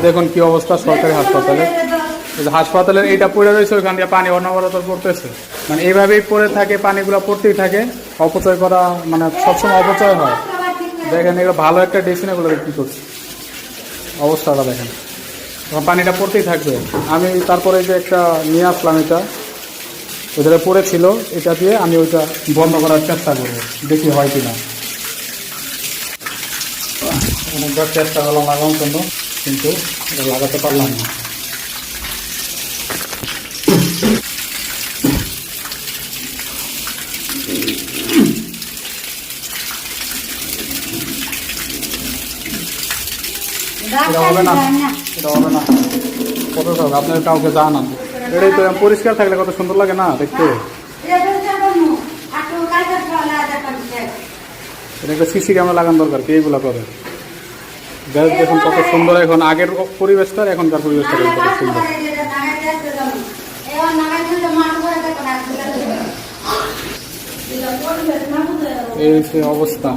দেখুন কি অবস্থা সরকারি হাসপাতালে। হাসপাতালের এইটা পড়ে রয়েছে, ওইখান দিয়ে পানি অনবরত পড়তেছে, মানে এইভাবেই পড়ে থাকে, পানিগুলো পড়তেই থাকে। অপচয় করা মানে সবসময় অপচয় হয়। দেখেন এগুলো ভালো একটা ড্রেসিন, এগুলো কি করছে অবস্থাটা দেখেন, পানিটা পড়তেই থাকবে। আমি তারপরে যে একটা নিয়ে আসলাম, এটা ওইটা পড়েছিল, এটা দিয়ে আমি ওইটা বন্ধ করার চেষ্টা করবো, দেখি হয় কিনা। অনেকবার চেষ্টা করলাম লাগানোর জন্য, কিন্তু এটা লাগাতে পারলাম না। এটা হবে না, এটা হবে না, কত হবে আপনার কাউকে জানান। এটাই তো পরিষ্কার থাকলে কত সুন্দর লাগে না দেখতে। এটা একটা সিসি ক্যামেরা লাগানো দরকার, কে এগুলো করে। গ্যাস দেখুন কত সুন্দর, এখন আগের পরিবেশটা এখনকার পরিবেশটা কত সুন্দর। এই অবস্থা।